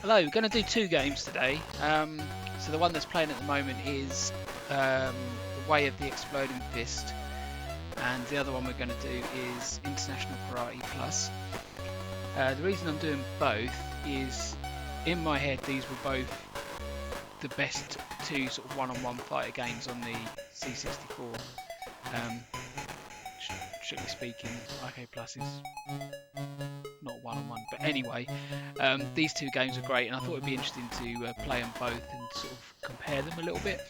Hello, we're going to do two games today. So the one that's playing at the moment is The Way of the Exploding Fist, and the other one we're going to do is International Karate Plus. The reason I'm doing both is, in my head, these were both the best two sort of one-on-one fighter games on the C64. Strictly speaking, IK Plus is not one-on-one, but anyway, these two games are great, and I thought it'd be interesting to play them both and sort of compare them a little bit.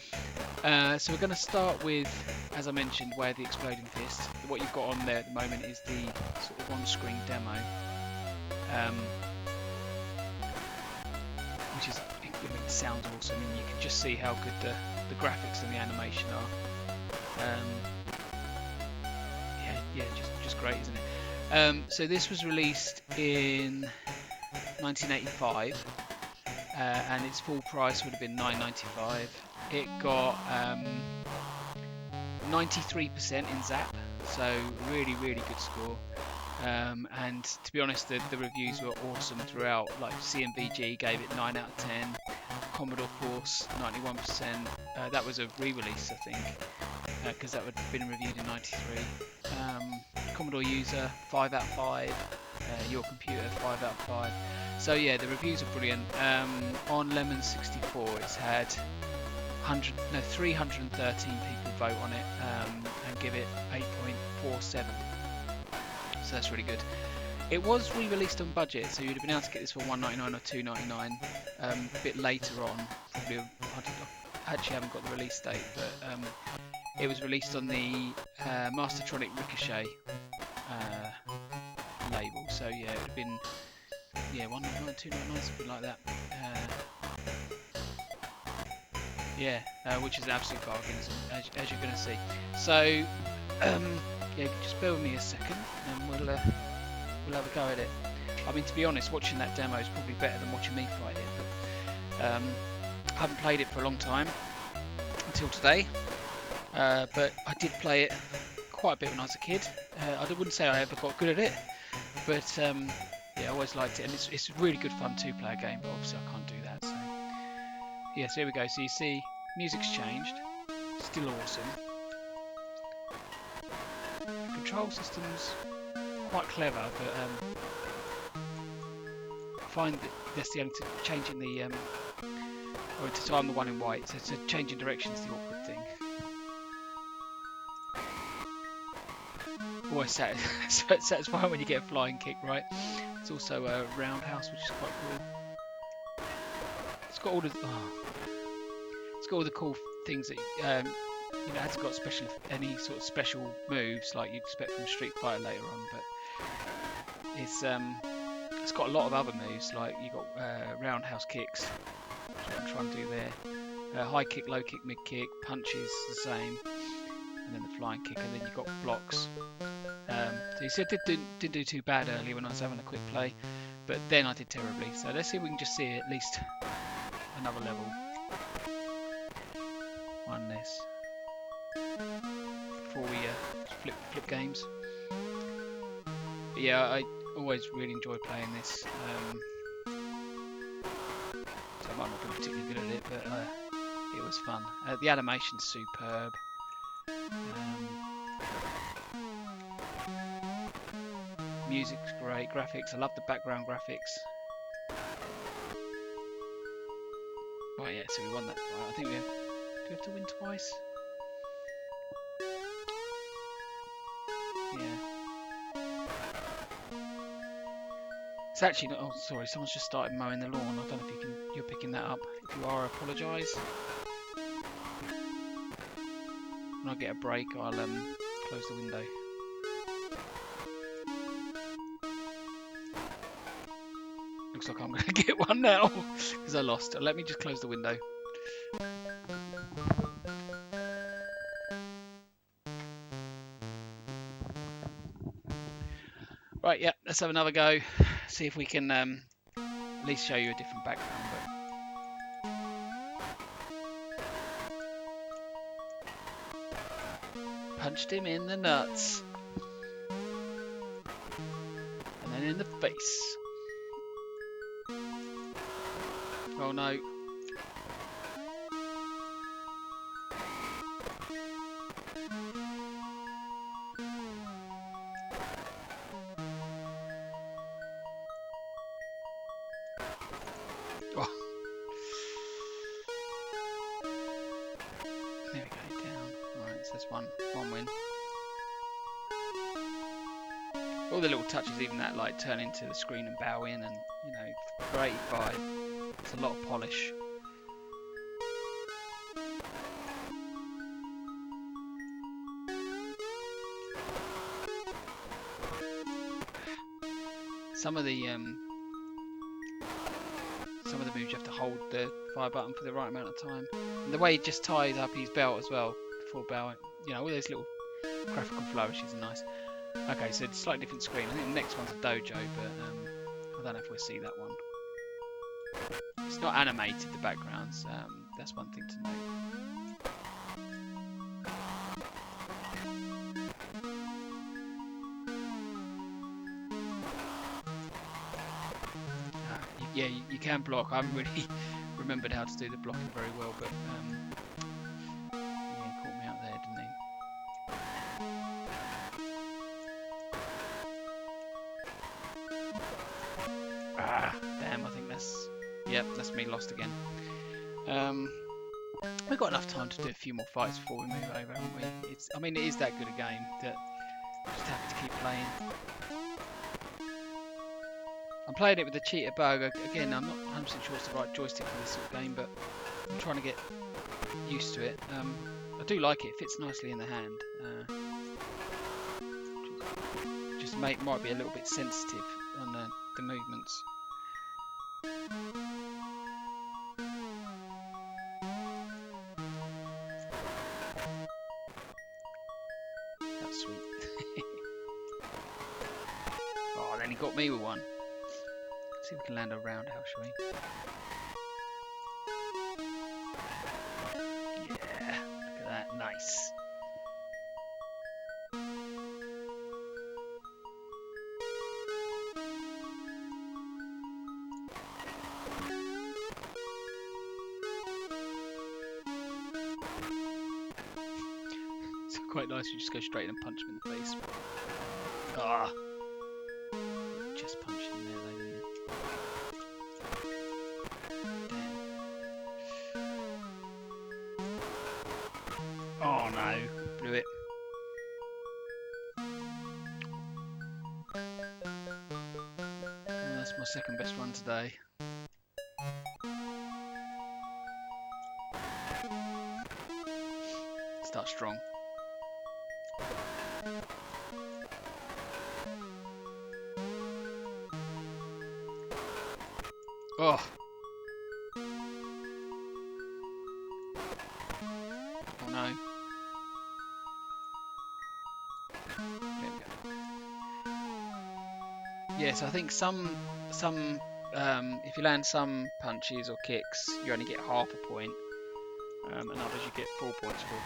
So we're going to start with, as I mentioned, Way of the Exploding Fist. What you've got on there at the moment is the sort of on-screen demo, which is, I mean, it sounds awesome, and you can just see how good the graphics and the animation are. Yeah, just great, isn't it? So this was released in 1985, and its full price would have been $9.95. It got 93% in Zap, so really good score. And to be honest, the reviews were awesome throughout. Like CMVG gave it 9 out of 10, Commodore Force 91%. That was a re-release, I think, because that would have been reviewed in 93. Commodore User 5 out of 5. Your Computer 5 out of 5. So yeah, the reviews are brilliant. On Lemon 64, it's had 313 people vote on it and give it 8.47. So that's really good. It was re-released on budget, so you'd have been able to get this for $1.99 or $2.99 a bit later on. Probably, I actually haven't got the release date, but it was released on the Mastertronic Ricochet label. So yeah, it would have been $1.99, $2.99, something like that. Which is an absolute bargain, as you're going to see. So yeah, just bear with me a second, and we'll have a go at it. I mean, to be honest, watching that demo is probably better than watching me fight it. But I haven't played it for a long time until today. But I did play it quite a bit when I was a kid. I wouldn't say I ever got good at it, but yeah, I always liked it, and it's a really good fun two-player game. But obviously, I can't do that. So yeah, so here we go. So you see, music's changed, still awesome. The control system's quite clever, but I find that that's the only changing the or to time the one in white. So changing directions is the awkward thing. Always satisfying when you get a flying kick, right? It's also a roundhouse, which is quite cool. It's got all the cool things that it hasn't got any sort of special moves like you'd expect from Street Fighter later on, but it's got a lot of other moves, like you got roundhouse kicks, which I'm trying to do there. High kick, low kick, mid kick, punches the same, and then the flying kick, and then you got blocks. So you said didn't do too bad earlier when I was having a quick play, but then I did terribly. So let's see if we can just see at least another level on this before we flip games. But yeah, I always really enjoy playing this. So I might not be particularly good at it, but it was fun. The animation's superb. Music's great, graphics, I love the background graphics. Right, yeah, so we won that fight. I think do we have to win twice? Yeah. It's actually not, oh sorry, someone's just started mowing the lawn. I don't know if you're picking that up. If you are, I apologise. When I get a break, I'll close the window. Looks like I'm going to get one now because I lost. Let me just close the window. Right, yeah, let's have another go. See if we can at least show you a different background. But punched him in the nuts. And then in the face. Oh no. Oh. There we go, down. Alright, so that's one win. All the little touches, even that like turn into the screen and bow in, and you know, for 85, it's a lot of polish. Some of the moves you have to hold the fire button for the right amount of time. And the way he just ties up his belt as well before bowing, you know, all those little graphical flourishes are nice. Okay, so it's a slightly different screen. I think the next one's a dojo, but I don't know if we'll see that one. It's not animated, the backgrounds. That's one thing to note. Yeah, you can block. I haven't really remembered how to do the blocking very well, but yeah, caught me out there, didn't he? Ah, damn! I think that's, yep, that's me lost again. We've got enough time to do a few more fights before we move over, haven't we? I mean, it is that good a game that I'm just happy to keep playing. I'm playing it with the cheater bug. Again, I'm not 100% sure it's the right joystick for this sort of game, but I'm trying to get used to it. I do like it. It fits nicely in the hand. Just might be a little bit sensitive on the movements. That's sweet. Oh, then he got me with one. Let's see if we can land a roundhouse, shall we? Yeah, look at that, nice. It's quite nice, you just go straight and punch him in the face. Ah! Just punch him there though, didn't you? Oh no, blew it. Oh, that's my second best run today. Start strong. Oh. Oh no. There we go. Yeah, so I think some if you land some punches or kicks, you only get half a point, and others you get 4 points for.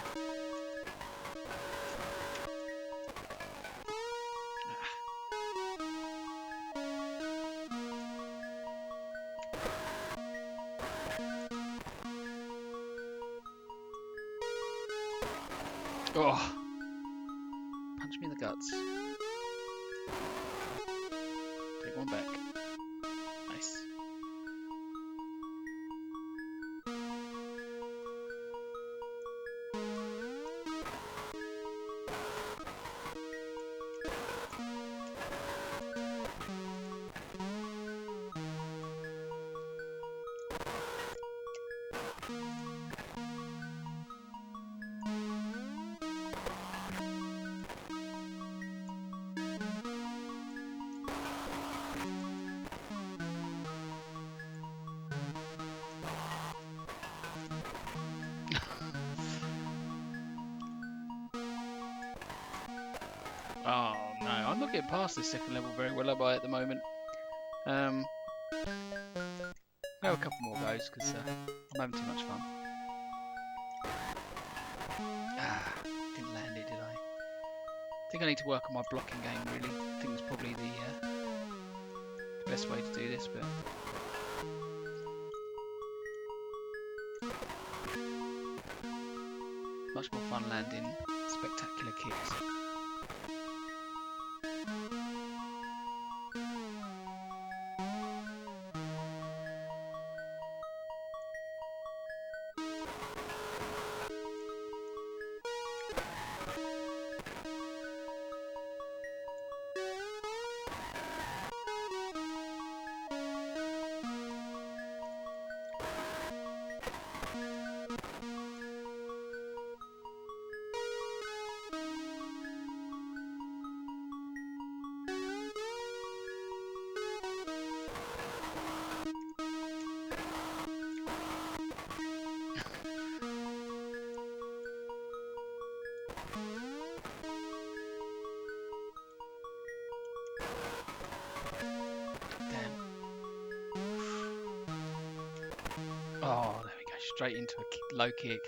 Oh! Punch me in the guts. Take one back. Nice. Oh no, I'm not getting past this second level very well, am I, at the moment? I'll have a couple more goes because I'm having too much fun. Ah, didn't land it, did I? I think I need to work on my blocking game, really. I think it's probably the best way to do this, but much more fun landing spectacular kicks. Oh, there we go, straight into a low kick.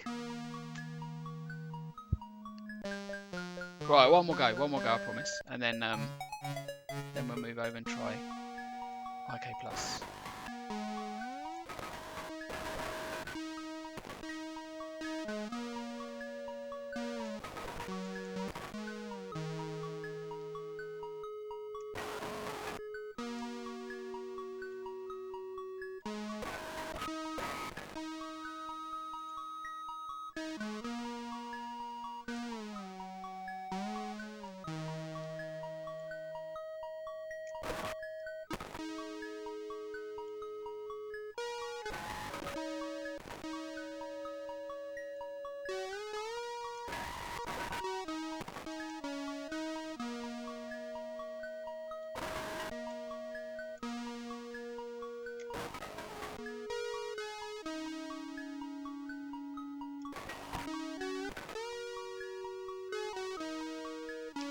Right, one more go, I promise, and then we'll move over and try IK Plus.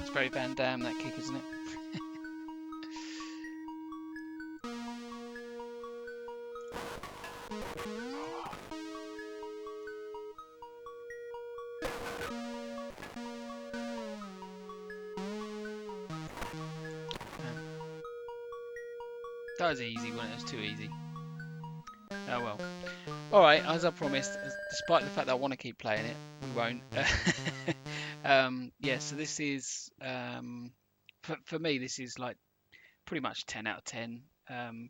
It's very Van Damme, that kick, isn't it? That was easy, wasn't it? It was too easy. Oh well. Alright, as I promised, despite the fact that I want to keep playing it, we won't. Yeah, so this is, for me, this is like pretty much 10 out of 10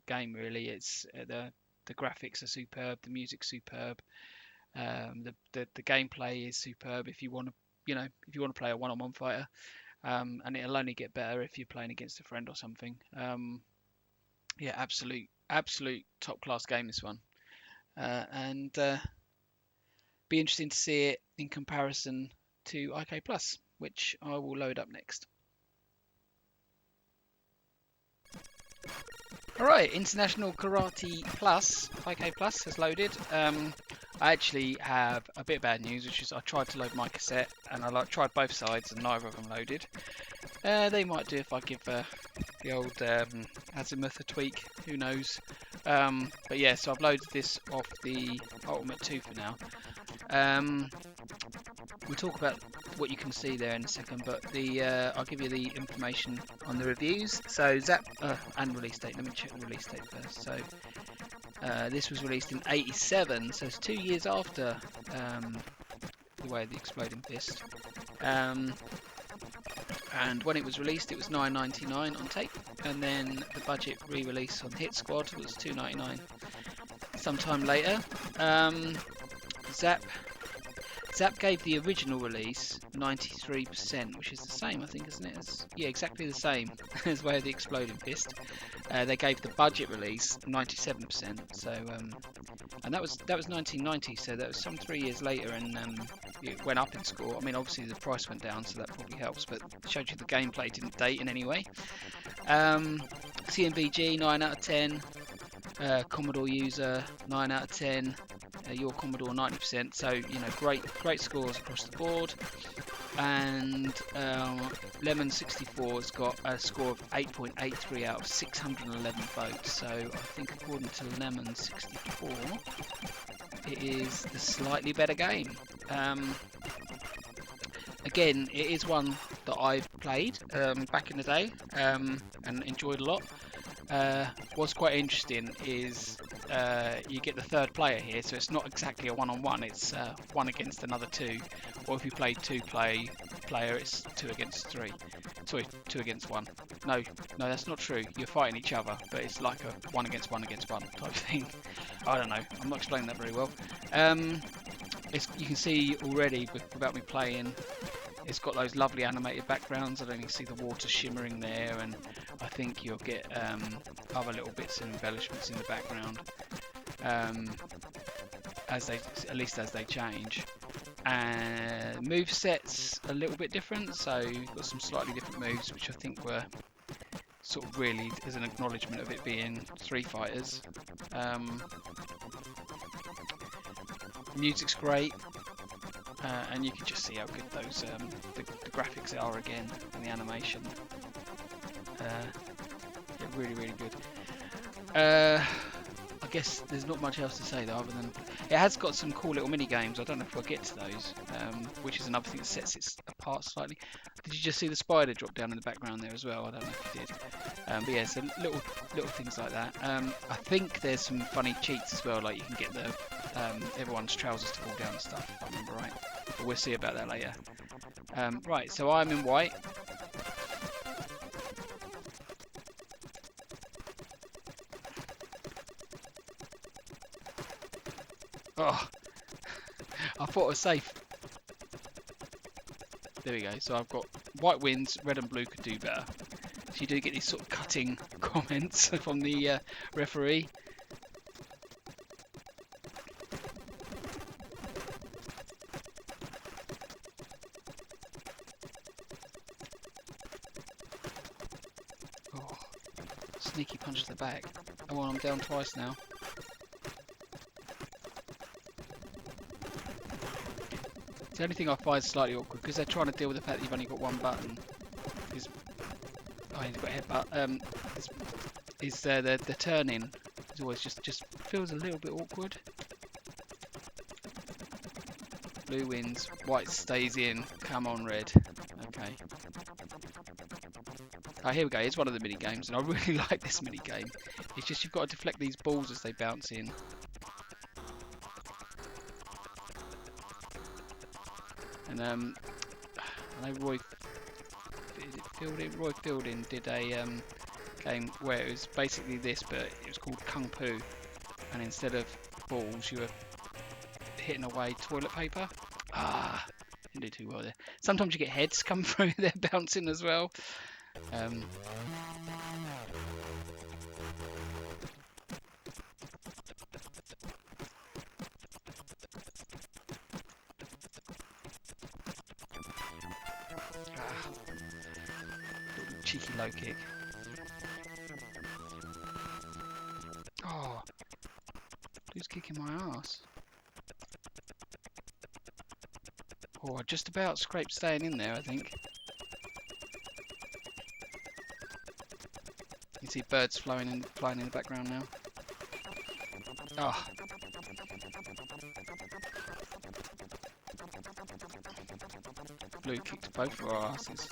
game, really. It's the graphics are superb, the music's superb, the gameplay is superb if you want to, if you want to play a one-on-one fighter, and it'll only get better if you're playing against a friend or something. Yeah, absolute top class game, this one. And be interesting to see it in comparison to IK Plus, which I will load up next. Alright, International Karate Plus, IK Plus has loaded. I actually have a bit of bad news, which is I tried to load my cassette and I tried both sides and neither of them loaded. They might do if I give the old azimuth a tweak, who knows. But yeah, so I've loaded this off the Ultimate 2 for now. We'll talk about what you can see there in a second, but I'll give you the information on the reviews. So Zap and release date. Let me check the release date first. So this was released in '87, so it's 2 years after The Way of the Exploding Fist. And when it was released, it was $9.99 on tape, and then the budget re-release on Hit Squad was $2.99 sometime later. Zap gave the original release 93%, which is the same, I think, isn't it? Yeah, exactly the same as Way of the Exploding Fist. They gave the budget release 97%. So, and that was 1990, so that was some 3 years later, and it went up in score. I mean, obviously the price went down, so that probably helps, but it showed you the gameplay didn't date in any way. CMVG 9 out of 10. Commodore user 9 out of 10. Your Commodore 90%. So great scores across the board. And Lemon 64 has got a score of 8.83 out of 611 votes. So I think according to Lemon 64, it is the slightly better game. Again, it is one that I've played back in the day and enjoyed a lot. What's quite interesting is you get the third player here, so it's not exactly a one-on-one, it's one against another two, or if you play two-player, it's two against three. Sorry, two against one. No, that's not true. You're fighting each other, but it's like a one against one type thing. I don't know. I'm not explaining that very well. You can see already without me playing, it's got those lovely animated backgrounds. I don't even see the water shimmering there, and I think you'll get other little bits and embellishments in the background at least as they change. And move sets a little bit different, so you've got some slightly different moves, which I think were sort of really as an acknowledgement of it being Street Fighters. Music's great, and you can just see how good those the graphics are again, and the animation. Yeah, really good. I guess there's not much else to say though, other than it has got some cool little mini games. I don't know if we'll get to those, which is another thing that sets it apart slightly. Did you just see the spider drop down in the background there as well? I don't know if you did. But yeah, so little things like that. I think there's some funny cheats as well, like you can get the everyone's trousers to fall down and stuff, if I remember right. But we'll see about that later. Right, so I'm in white. Oh, I thought it was safe. There we go. So I've got white wins, red and blue could do better. So you do get these sort of cutting comments from the referee. Oh, sneaky punch to the back. Oh, well, I'm down twice now. The only thing I find slightly awkward, because they're trying to deal with the fact that you've only got one button, is you've got a headbutt. The turning is always just feels a little bit awkward. Blue wins, white stays in. Come on, red. Okay. Oh, here we go. It's one of the mini games, and I really like this mini game. It's just you've got to deflect these balls as they bounce in. And I know Roy Fielding did a game where it was basically this, but it was called Kung Fu, and instead of balls you were hitting away toilet paper. Didn't do too well there. Sometimes you get heads come through, they're bouncing as well. Cheeky low kick. Oh, who's kicking my ass? Oh, I just about scraped staying in there, I think. You see birds flying in the background now. Oh. Blue kicked both of our asses.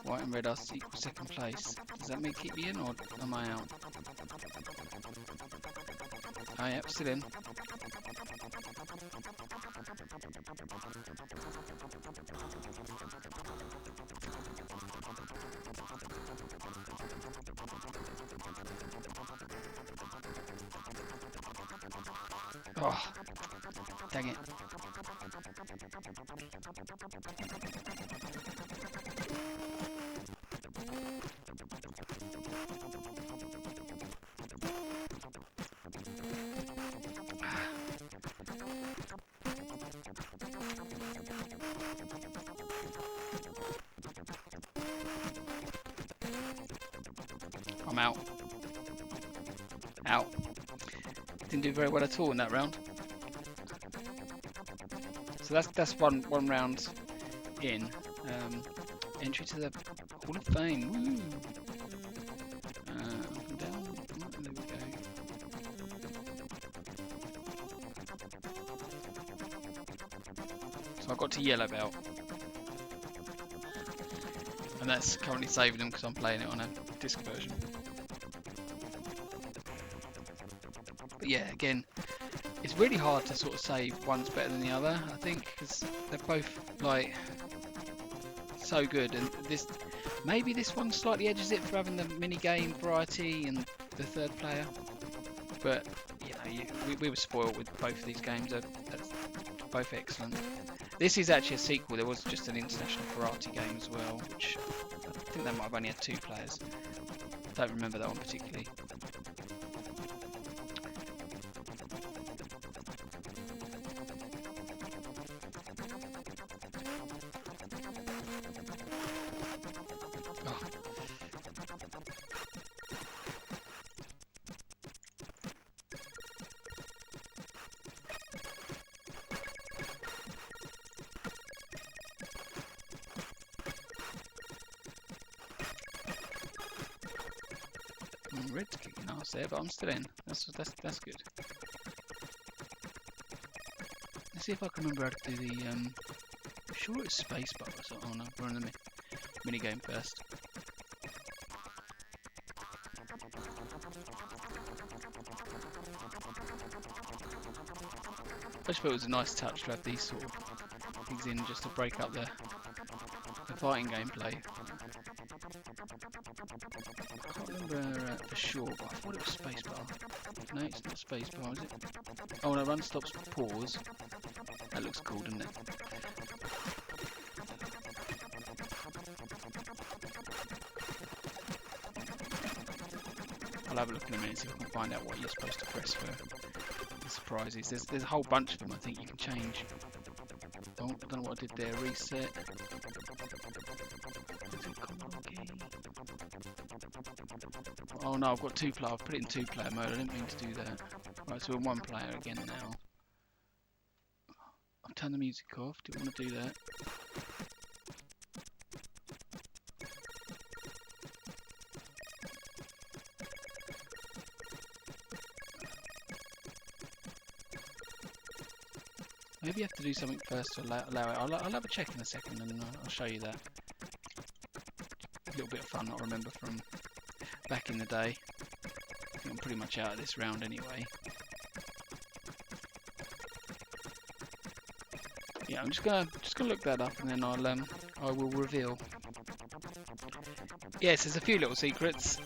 White and red are equal second place. Does that mean keep me in or am I out? Oh yep, still in. Oh, dang it. I'm out. Out. Didn't do very well at all in that round. So that's one round in. Entry to the Hall of Fame. Woo! Up and down. There we go. So I got to yellow belt, and that's currently saving them because I'm playing it on a disc version. But yeah, again, it's really hard to sort of say one's better than the other, I think, because they're both like so good. And maybe this one slightly edges it for having the mini game variety and the third player. But you know, we were spoiled with both of these games. They're both excellent. This is actually a sequel. There was just an international karate game as well, which I think they might have only had 2 players. Don't remember that one particularly. Red's kicking ass there, but I'm still in. That's good. Let's see if I can remember how to do the. I'm sure it's spacebar or something. Oh no, we're on the mini game first. I just thought it was a nice touch to have these sort of things in just to break up the fighting gameplay. I can't remember for sure, but I thought it was spacebar. No, it's not spacebar, is it? Oh no, run, stops, pause. That looks cool, doesn't it? I'll have a look in a minute, see if I can find out what you're supposed to press for the surprises. There's a whole bunch of them I think you can change. Oh, I don't know what I did there. Reset. Oh no, I've got 2 player. I've put it in 2 player mode. I didn't mean to do that. Right, so we're 1 player again now. I've turned the music off. Didn't want to do that. Maybe you have to do something first to allow it. I'll have a check in a second and I'll show you that. A little bit of fun I remember from back in the day. I think I'm pretty much out of this round anyway. Yeah, I'm just gonna look that up and then I will reveal. Yes, there's a few little secrets.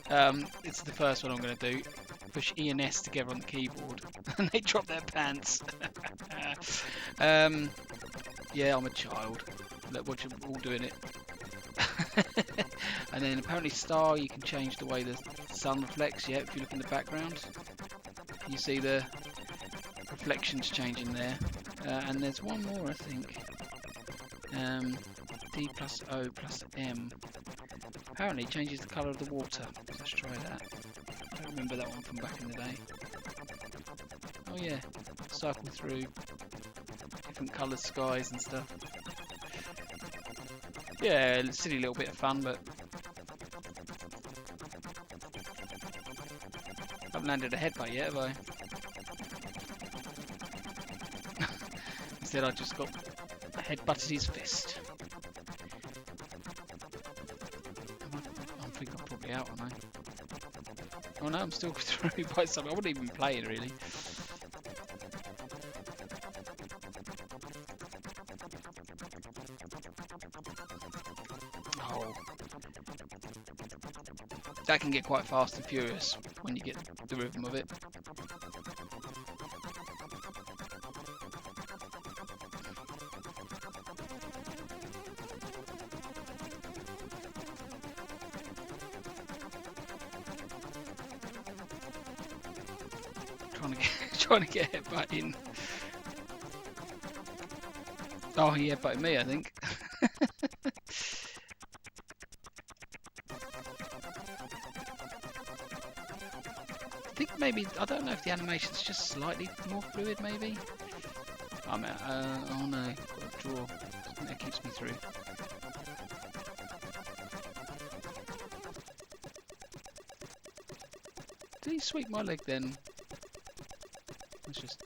It's the first one I'm gonna do. Push E and S together on the keyboard and they drop their pants. Yeah, I'm a child. Look, watch them all doing it. And then apparently star, you can change the way the sun reflects. Yeah, if you look in the background, you see the reflections changing there. And there's one more, I think. D plus O plus M. Apparently changes the colour of the water. Let's try that. I don't remember that one from back in the day. Oh yeah, cycle through different coloured skies and stuff. Yeah, a silly little bit of fun, but I haven't landed a headbutt yet, have I? Instead I just got headbutted his fist. I think I'm probably out, aren't I? Oh no, I'm still through by something. I wouldn't even play it really. Oh. That can get quite fast and furious when you get the rhythm of it. Trying to get headbutt in. Oh, he headbutted me, I think. I think maybe, I don't know if the animation's just slightly more fluid, maybe. I'm out. Oh no, got a draw. That keeps me through. Did he sweep my leg then? Let's just...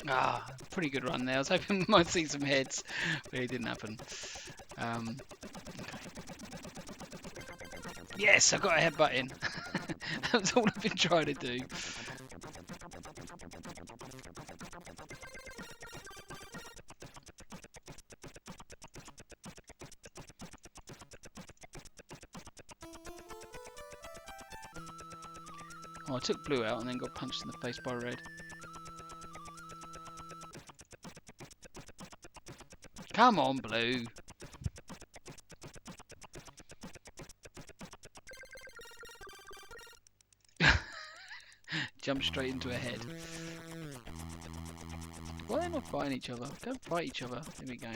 Ah, pretty good run there. I was hoping we might see some heads, but it didn't happen. Okay. Yes, I got a headbutt in. That was all I've been trying to do. Oh, I took blue out and then got punched in the face by red. Come on, blue. Jump straight into a head. Why are they not fighting each other? Don't fight each other. There we go. I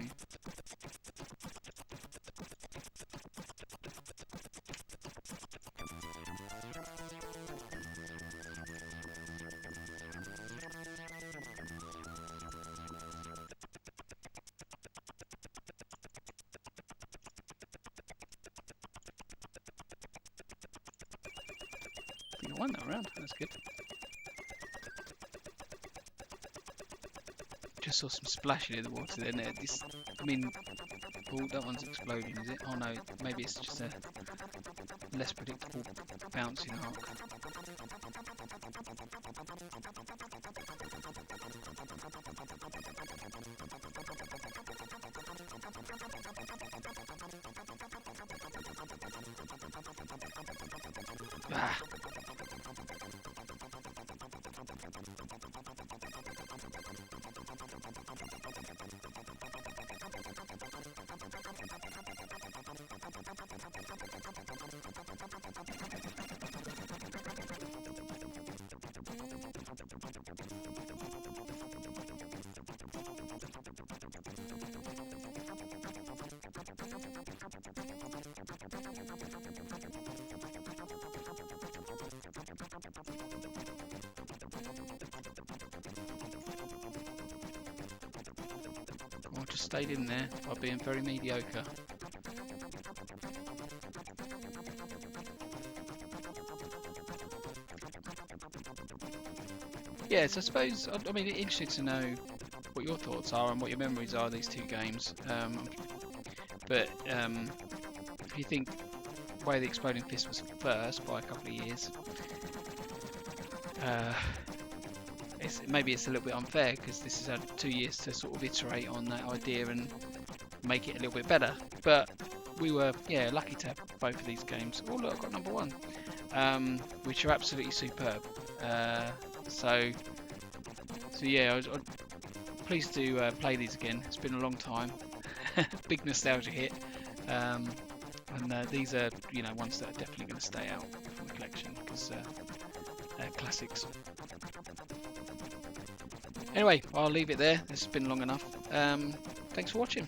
think I won that round. That's good. Just saw some splashing in the water there. This, I mean, oh, that one's exploding, is it? Oh no, maybe it's just a less predictable bouncing arc. Ah. I just stayed in there by being very mediocre. Yes, I suppose, I mean, interested to know what your thoughts are and what your memories are of these two games. But if you think Way of the Exploding Fist was first by a couple of years, maybe it's a little bit unfair because this has had 2 years to sort of iterate on that idea and make it a little bit better. But we were, yeah, lucky to have both of these games. Oh look, I got number one, which are absolutely superb. So yeah, I was pleased to play these again. It's been a long time. Big nostalgia hit. And these are, you know, ones that are definitely going to stay out from the collection because they're classics. Anyway, I'll leave it there. This has been long enough. Thanks for watching.